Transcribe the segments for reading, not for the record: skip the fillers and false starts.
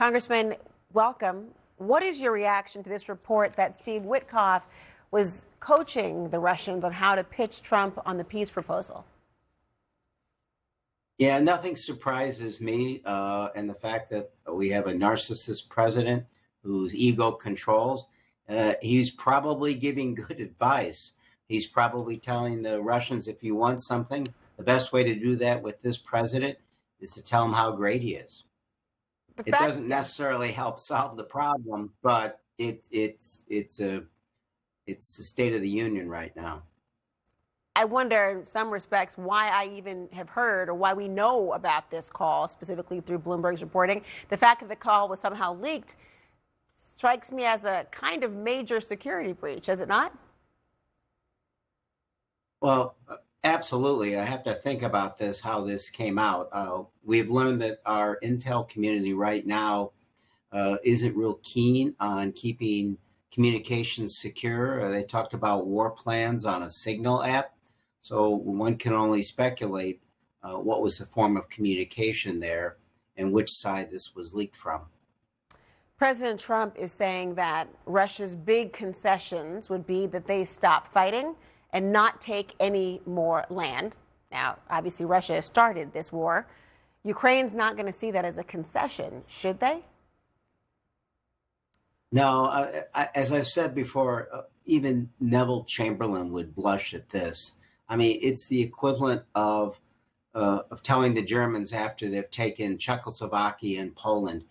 Congressman, welcome. What is your reaction to this report that Steve Witkoff was coaching the Russians on how to pitch Trump on the peace proposal? Yeah, nothing surprises me. And the fact that we have a narcissist president whose ego controls, he's probably giving good advice. He's probably telling the Russians, if you want something, the best way to do that with this president is to tell him how great he is. It doesn't necessarily help solve the problem, but it's the State of the Union right now. I wonder, in some respects, why I even have heard or why we know about this call, specifically through Bloomberg's reporting. The fact that the call was somehow leaked strikes me as a kind of major security breach, is it not? Well, absolutely. I have to think about this, how this came out. We've learned that our intel community right now isn't real keen on keeping communications secure. They talked about war plans on a Signal app. So one can only speculate what was the form of communication there and which side this was leaked from. President Trump is saying that Russia's big concessions would be that they stop fighting and not take any more land. Now, obviously, Russia has started this war. Ukraine's not going to see that as a concession, should they? No, as I've said before, even Neville Chamberlain would blush at this. I mean, it's the equivalent of telling the Germans after they've taken Czechoslovakia and Poland,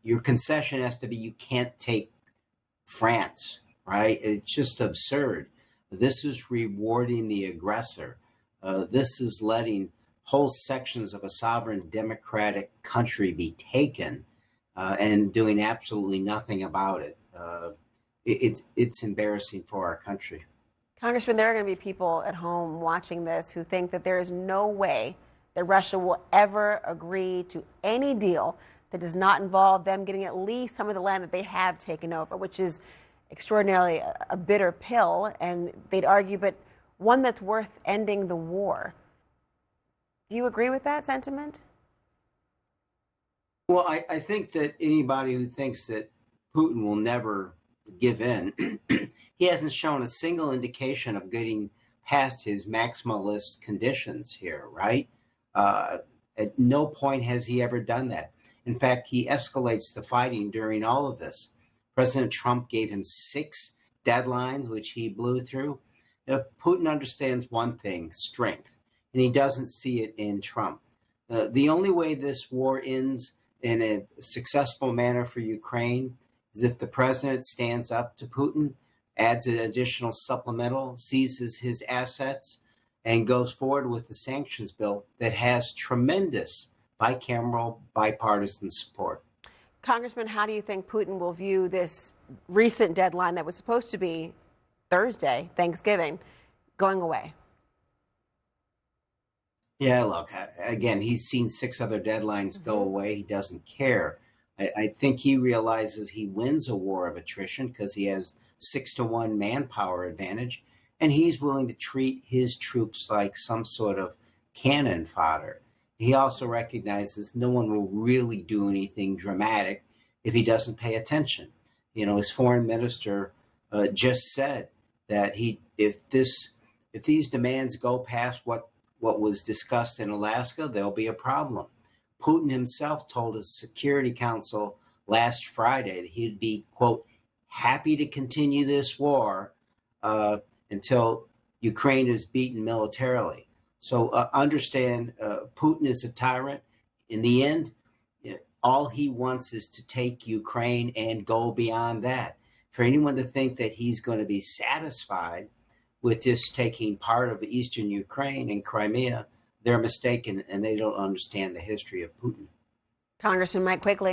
your concession has to be you can't take France, right? It's just absurd. This is rewarding the aggressor. This is letting whole sections of a sovereign democratic country be taken and doing absolutely nothing about it. It's embarrassing for our country. Congressman, there are going to be people at home watching this who think that there is no way that Russia will ever agree to any deal that does not involve them getting at least some of the land that they have taken over, which is extraordinarily a bitter pill. And they'd argue, but one that's worth ending the war. Do you agree with that sentiment? Well, I think that anybody who thinks that Putin will never give in, he hasn't shown a single indication of getting past his maximalist conditions here, right? At no point has he ever done that. In fact, he escalates the fighting during all of this. President Trump gave him 6 deadlines, which he blew through. Putin understands one thing, strength, and he doesn't see it in Trump. The only way this war ends in a successful manner for Ukraine is if the president stands up to Putin, adds an additional supplemental, seizes his assets, and goes forward with the sanctions bill that has tremendous bicameral, bipartisan support. Congressman, how do you think Putin will view this recent deadline that was supposed to be Thursday, Thanksgiving, going away? Yeah, look, again, he's seen 6 other deadlines go away. He doesn't care. I think he realizes he wins a war of attrition because he has 6-to-1 manpower advantage, and he's willing to treat his troops like some sort of cannon fodder. He also recognizes no one will really do anything dramatic if he doesn't pay attention. You know, his foreign minister just said that if these demands go past what was discussed in Alaska, there'll be a problem. Putin himself told his Security Council last Friday that he'd be, quote, happy to continue this war until Ukraine is beaten militarily. So understand, Putin is a tyrant. In the end, all he wants is to take Ukraine and go beyond that. For anyone to think that he's going to be satisfied with just taking part of eastern Ukraine and Crimea, they're mistaken, and they don't understand the history of Putin. Congressman Mike Quigley.